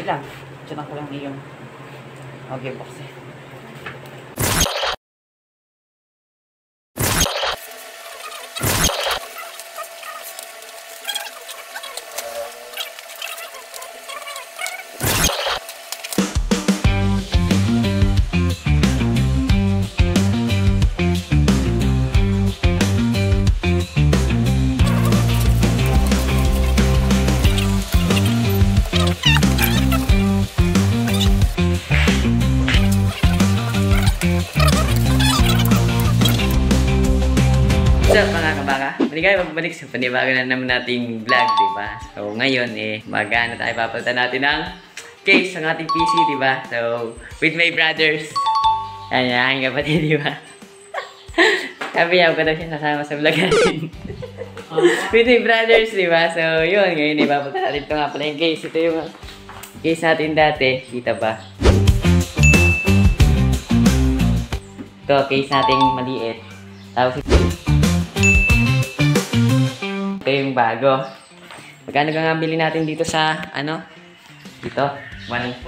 Wait lang. Diyan ko lang yung okay box eh. What's up mga kabaka? Maligay magbalik sa panibago na naman nating vlog, diba? So ngayon magana tayo, papalitan natin ng case ng ating PC, diba? So with my brothers. Yan, aking kapatid, diba? Sabi niya, ko daw siya sasama sa vlog natin. With my brothers, diba? So yun, ngayon papalitan natin ito nga pala yung case. Ito yung case natin dati, kita ba? Ito, case nating maliit. Tapos ito yung bago. Magkano nga bili natin dito sa, ano? Dito? 1.4.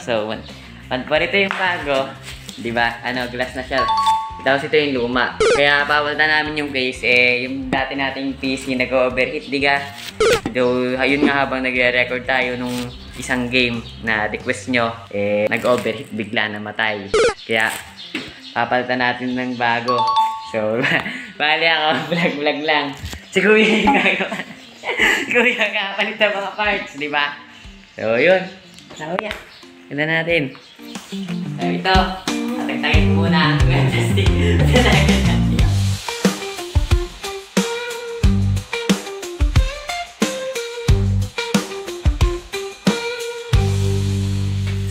So, 1.4. Ito yung bago. Diba? Ano, glass na siya. Tapos ito yung luma. Kaya papalitan namin yung case. Yung dati nating PC nag-overheat, diga? So, ayun nga habang nagre-record tayo nung isang game na request nyo, nag-overheat, bigla namatay. Kaya, papalitan natin ng bago. So, bali ako, vlog lang. Si Kuya yung gagawa. Si Kuya kakapalit ng mga parts, di ba? So, yun. Sa Kuya. Ganda natin. So, ito. Tatagtagin ko muna ang plastic.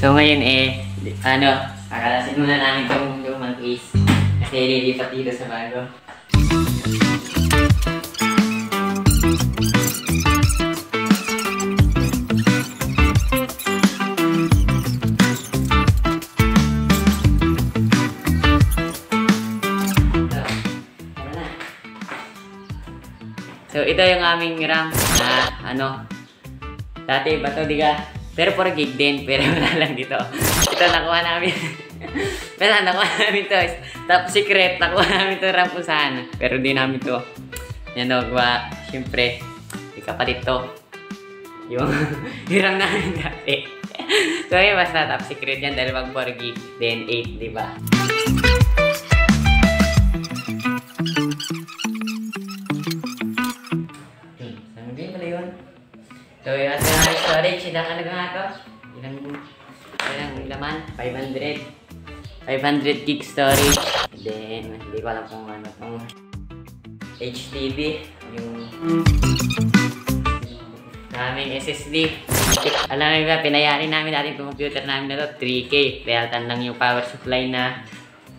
So, ngayon kakalasin muna namin itong lumang case. Kasi lilipat dito sa bago. So, ito yung aming RAM na dati ba ito, diga? Pero 4 gig din, pero wala lang dito. Ito, nakuha namin. Pero nakuha namin ito. Top secret, nakuha namin ito RAM kung saan. Pero di namin ito. Yan o, siyempre, ikapalit to. Yung RAM namin dati. So, yun, basta top secret yan dahil mag 4 gig, then 8, diba? So, yung ating storage, ilang ano nga ito? Ilang laman? 500 gig storage. Then, hindi ko alam kung ano itong HDD. Yung naming SSD. Alam mo ba, pinayari namin natin itong computer namin na ito, 3K. Realtan lang yung power supply na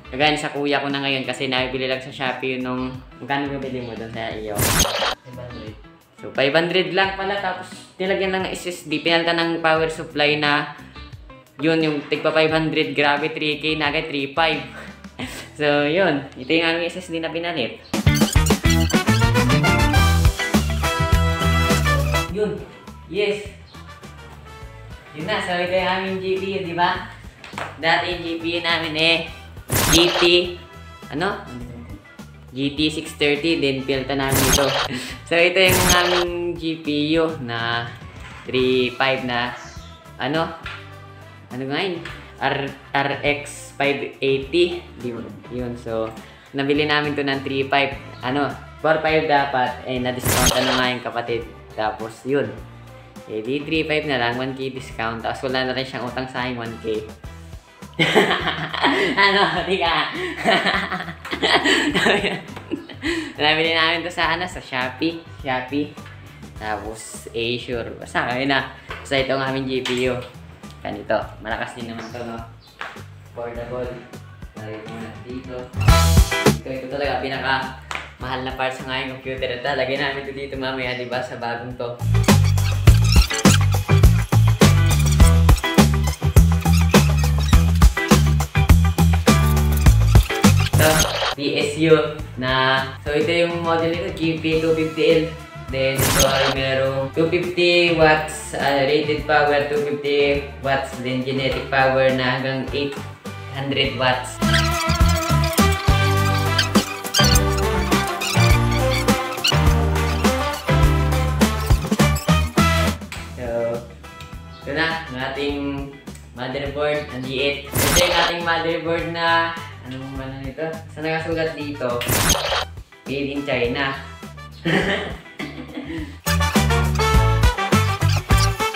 nagana sa kuya ko na ngayon kasi nabibili lang sa Shopee yun nung... Magkano bibili mo doon sa iyo? 500. So, 500 lang pala, tapos nilagyan lang ng SSD, pinalitan ng power supply na yun, yung tigpa 500, grabe, 3K na agad, 3.5. So, yun, ito yung aming SSD na pinalit. Yun, yes. Yun na, so ito yung aming GPU, di ba? Dati yung GPU namin GT630, then pinalitan namin ito. So, ito yung aming GPU na 3.5 na, ano nga yun? RX 580. Yun, so, nabili namin ito ng 3.5. 4.5 dapat, na-discount nga yung kapatid. Tapos, yun. Di 3.5 na lang, 1K discount. Tapos, wala na rin siyang utang sa akin, 1K. Di ka? Nabili namin to sa Shopee. Tapos Azure. Basta kami na. Basta ito ang aming GPU. Ganito. Malakas din naman to, no? Portable. Lagay muna dito. Ito talaga pinaka mahal na parts ng aking computer. Lagay namin ito dito mamaya, diba? Sa bagong to. PSU na, so ito yung model nito, GP250L. Then ito ay merong 250 watts, rated power 250 watts, then kinetic power na hanggang 800 watts. Ito na, ang ating motherboard, ang G8. Ito yung ating motherboard na, anong ano nito? Sa nakasulat dito, made in China.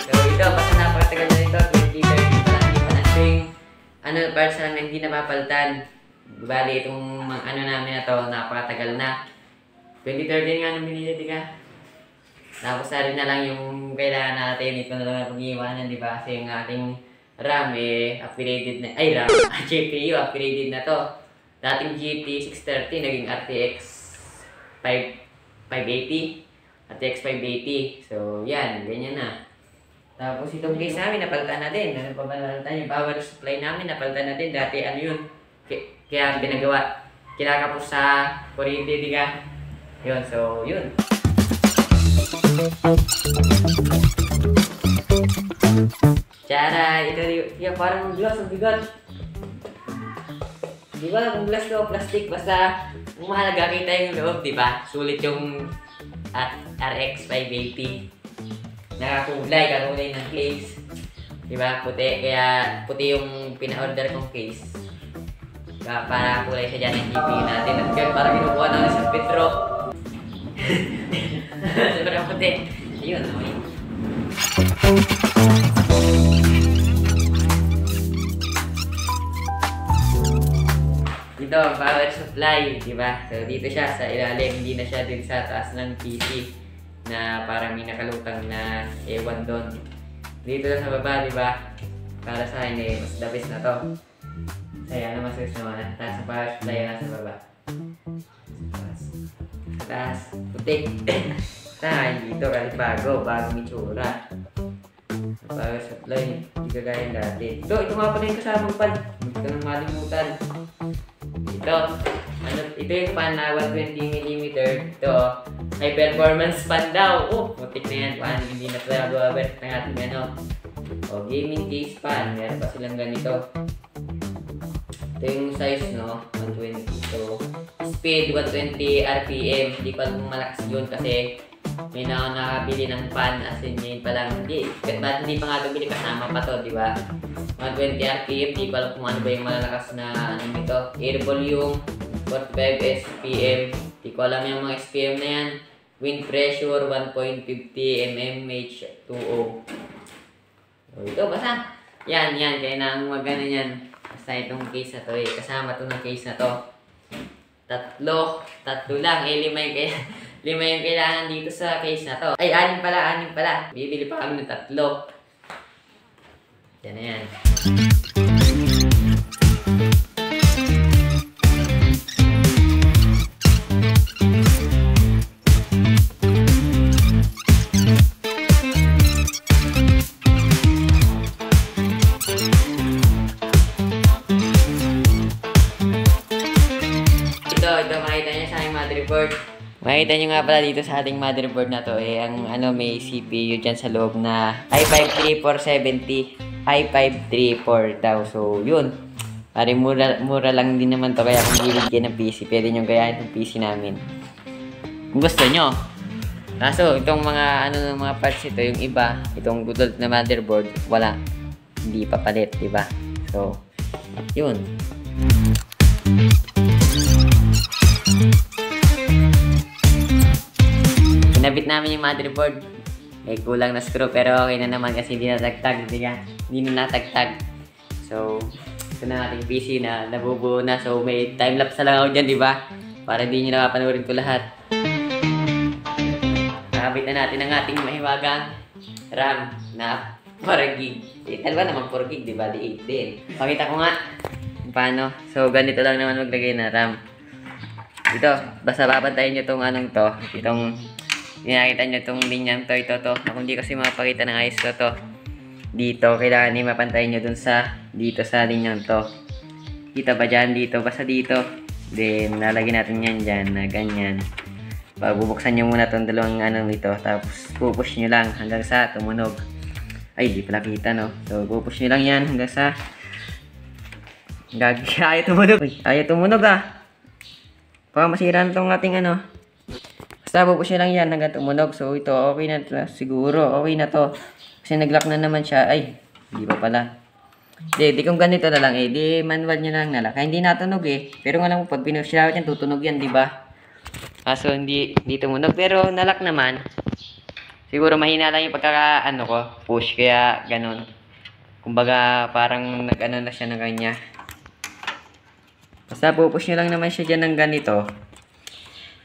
So ito, basta napakatagal na nito, 2030 pa lang. Ito yung, parts na hindi napapalitan. Bali, itong ano namin na to, napakatagal na. 2030 nga nang binili, di ka? Tapos na lang yung kailangan natin, ito na lang pag-iwanan, di ba? Kasi yung ating RAM upgraded na, RAM, GPU upgraded na to. Dating GT 630, naging RTX 580, RTX 580. So, yan, ganyan na. Tapos itong case namin, napalitan na din. Ano pa ba napalitan? Yung power supply namin, napalitan na din. Dati ano yun, kaya ginagawa, kinakapos sa kuryente, di ka? Yun, so, yun. Tsara, ito yung parang gloss ang bigot. Di ba kung glass o plastic, basta kung mahalaga kita yung loob, di ba? Sulit yung RX 580. Kakulay ng case. Di ba? Puti, kaya puti yung pina-order kong case. Para kulay siya dyan ng GPU natin. At kaya parang kinukuha namin sa Petro. Sobrang puti. Ayun, okay. Dito ang power supply, di ba? So dito siya sa ilalim, hindi na siya din sa taas ng PC na parang may nakalutang na ewan doon. Dito lang sa baba, di ba? Para sa akin mas the best na to. Kaya naman sa naman, taas ang power supply na sa baba. Taas, putik. Dito kahit bagong itsura. Power supply, hindi kagaya dati. Ito nga pala yung kasamang pan. Hindi ka nang malimutan. Ito yung pan na 120mm. Ito, high performance pan daw. Putik na yan. Hindi na pala gawabit ng ating gaming case pan. Meron pa silang ganito. Ito yung size, 120. So, speed 120 RPM. Hindi ko alam kung malakas yun kasi may nakabili ng pan, as in yun pa lang. Ba't hindi pa nga ito bili kasama pa to, di ba? 120 RPM, di ko alam kung ano ba yung malalakas na ito. Air volume, 45 SPM, di ko alam yung mga SPM na yan. Wind pressure, 1.50 mmH2O. So, ito, basta. Yan, kaya magana yan. Basta itong case na to kasama to ng case na to. Tatlo lang, lima yung kailangan dito sa case na to. Ay, anim pala. Bibili pa kami ng 3. Yan na yan. Ito makita niyo sa aking motherboard. Makita nyo nga pala dito sa ating motherboard na to may CPU dyan sa loob na i5-3470 i5-34 daw. So yun, parang mura lang din naman to, kaya kung bibigyan ng PC pwede nyo gayahin ng PC namin kung gusto nyo. Kaso itong mga mga parts ito, yung iba, itong good na motherboard, wala, hindi papalit, diba? So yun. Kinabit namin yung motherboard. May kulang na screw pero okay na naman kasi hindi natagtag. Hindi na natagtag. So, ito na ating PC na nabubuo na. So, may time-lapse na lang ako dyan, di ba? Para di nyo nakapanoorin ko lahat. Nakabit na natin ang ating mahiwagang RAM na 4 gig. Dalawa naman 4 gig, di ba? Di 8 din. Pakita ko nga paano. So, ganito lang naman maglagay na RAM. Ito, basta babantayin nyo itong itong nakita nyo itong linyang to. Kung hindi kasi mapakita ng ayos to. Dito, kailangan mapantayin nyo dun dito sa linyang to. Kita ba dyan? Dito, basta dito. Then, lalagyan natin yan dyan na ganyan. Bubuksan nyo muna itong dalawang ano ito. Tapos pupush nyo lang hanggang sa tumunog. Ay, di pala kita, no? So, pupush nyo lang yan hanggang sa ayaw tumunog. Ayaw tumunog, ah. Baka masira na itong ating ano. Basta pupush nyo lang yan hanggang tumunog. So, ito, okay na to. Siguro, okay na to. Kasi nag-lock na naman siya. Ay, hindi pa pala. Di kung ganito na lang eh. Di manual nyo lang nala. Kaya hindi natunog eh. Pero nga lang pag pinush yan, tutunog yan, di ba? Kaso hindi tumunog. Pero nalock naman. Siguro mahina lang yung pagkaka ko, push. Kaya ganun. Kumbaga parang nag-ano na siya ng kanya. Basta pupush nyo lang naman siya dyan ng ganito.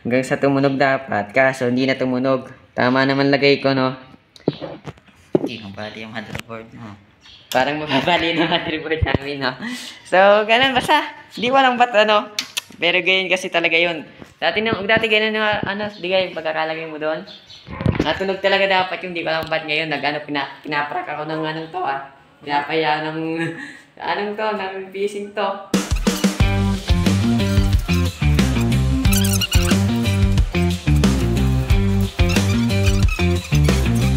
Hanggang sa tumunog dapat. Kaso hindi na tumunog. Tama naman lagay ko, no? Hindi, mabali yung motherboard, no? Parang mababali yung motherboard namin, no? So, ganun. Basta, hindi ko lang ba't ano. Pero ganyan kasi talaga yun. Dati ganun yung di kayo pagkakalagay mo doon. Natunog talaga dapat yung di ko lang ba't ngayon. Pinaprak ako ng anong to, ah. Pinapaya ng, ng fishing to.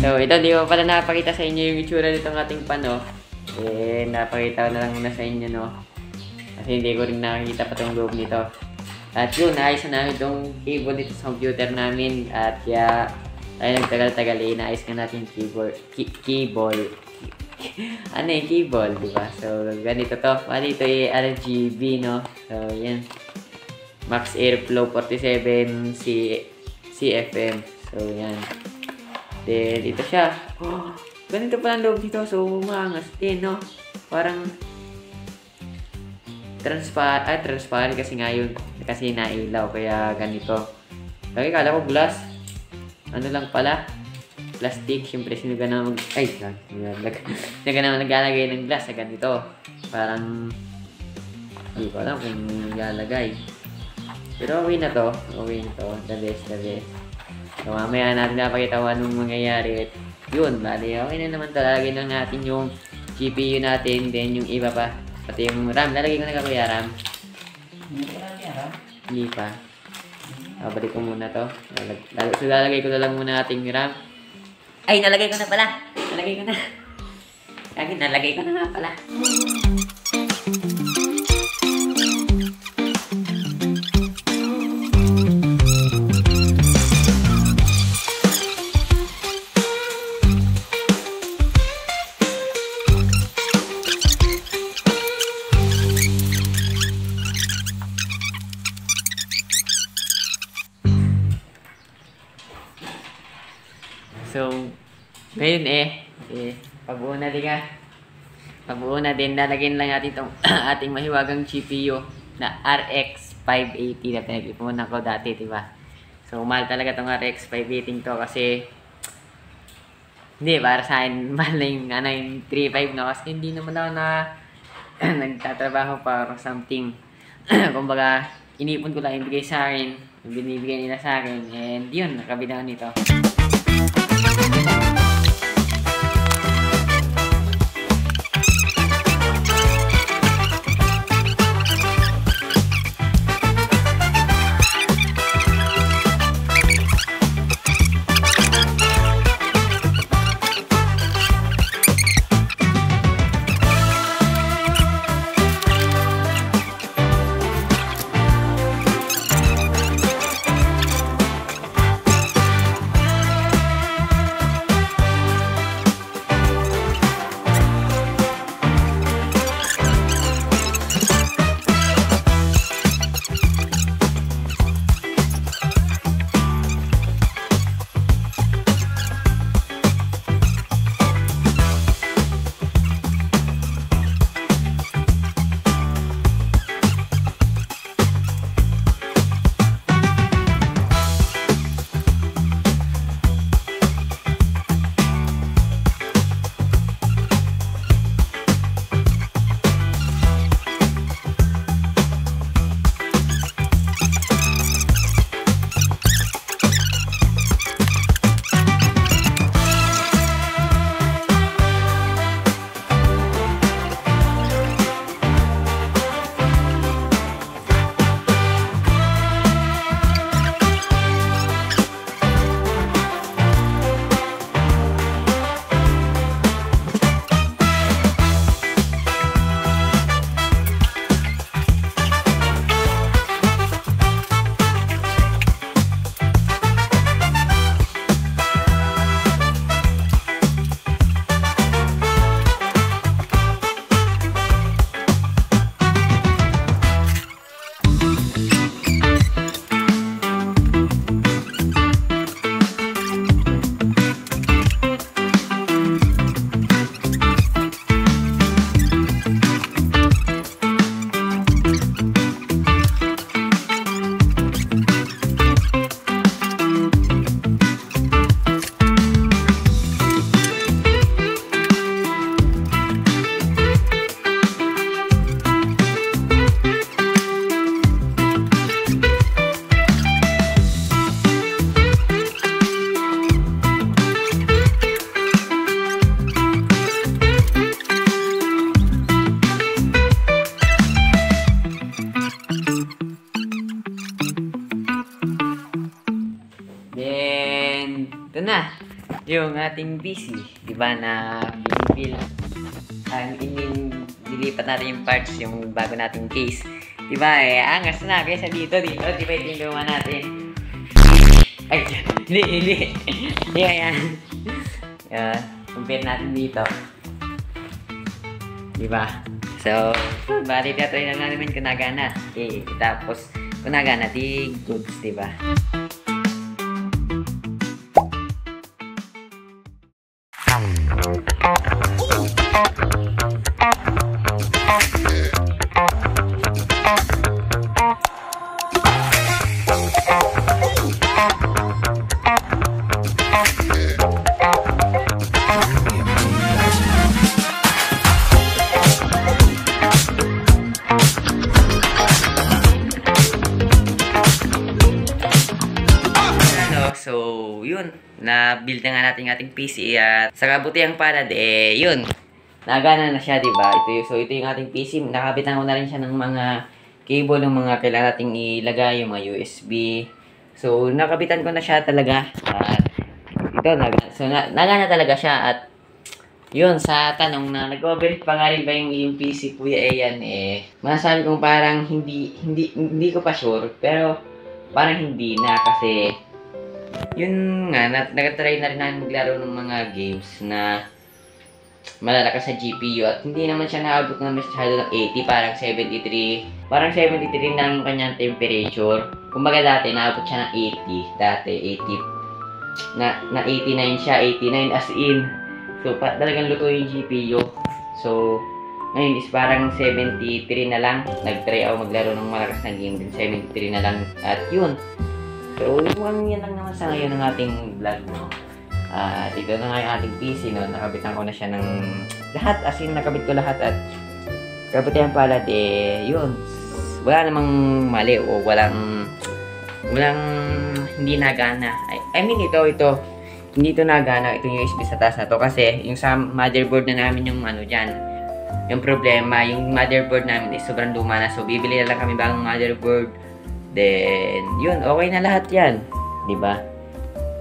So, ito, di ko pala napakita sa inyo yung itsura nitong ating pano. Napakita ko na lang muna sa inyo, no? Kasi hindi ko rin nakikita pa itong loob nito. At yun, naayos na namin itong keyboard dito sa computer namin. At kaya, tayo nagtagal-tagal, naayos nga natin yung keyboard. Ano yung keyboard, diba? So, ganito to. Bali, ito yung RGB, no? So, yan. Max Airflow 47 CFM. So, yan. Then, ito siya. Oh, ganito pala ang loob dito. So, umangas din, no? Parang transparent kasi nga yun. Kasi nailaw. Kaya ganito. Lagi kala ko glass. Ano lang pala? Plastic. Siyempre, sino ka na naglalagay ng glass sa ganito. Parang hindi ko alam kung naglalagay. Pero okay na to. Okay na to. The best. So, mamaya natin napakita kung anong mangyayari. Yun, bali, okay na naman to. Lalagay lang natin yung GPU natin, then yung iba pa. Pati yung RAM. Lalagay ko na Kuya RAM. Hindi pa lang yan, Hindi pa. Balik ko muna to. So, lalagay ko na lang muna ating RAM. Ay, nalagay ko na pala. Nalagay ko na nga pala. So, ngayon pabuo na din, lalagyan lang natin itong ating mahiwagang GPU na RX 580 na pinag-ipunan ko dati, diba? So, mahal talaga itong RX 580 to kasi hindi, para sa akin, mahal na yung 3.5 no? Kasi hindi naman ako na nagtatrabaho para something. Kumbaga, inipon ko lang yung bigay sa akin, yung binibigay nila sa akin, and yun, nakabila nito. And ito na yung ating PC, di ba, na nilipat natin yung parts, yung bago nating case. Di ba, angas na kaysa dito, di ba ito yung gawa natin. Ay, hindi. Ayan. Compare natin dito. Di ba? So, bali try na namin kung nagana. Okay, tapos kung nagana, di goods, di ba? So, yun. Na-build na nga natin ating PC at sa kabutihang palad, yun. Nagana na siya, diba? So, ito yung ating PC. Nakabitan ko na rin siya ng mga cable, ng mga kailangan nating ilagay, yung mga USB. So, nakabitan ko na siya talaga. Nagana talaga siya at yun, sa tanong na nag-overheat pa nga rin ba yung PC, Kuya Ian, masasabi kong parang hindi ko pa sure, pero parang hindi na kasi yun nga, nag-try na rin namin maglaro ng mga games na malalakas sa GPU at hindi naman siya naabot na masyado ng 80, parang 73. Parang 73 na lang yung kanyang temperature. Kumbaga dati, naabot siya ng 80. Dati, 80. Na 89 siya, 89 as in. So, talagang luto yung GPU. So, ngayon is parang 73 na lang. Nag-try ako maglaro ng malakas na game din. 73 na lang. At yun. So, yan lang naman sa ngayon ng ating vlog, no? Ito na nga yung ating PC, no? Nakabitan ko na siya ng lahat. As in, nakabit ko lahat at kabutihan palad, yun. Wala namang mali o walang hindi nagana. I mean, ito. Hindi ito nagana. Itong USB sa taas na to kasi yung sa motherboard na namin yung ano dyan. Yung problema, yung motherboard namin is sobrang luma na. So, bibili na lang kami bagong motherboard. Then, yun, okay na lahat yan. Diba?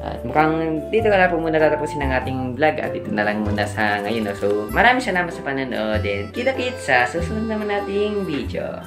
At mukhang dito ka na po muna tatapusin ang ating vlog. At ito na lang muna sa ngayon. No? So, maraming salamat sa panonood. Then, kita-kits sa susunod naman nating video.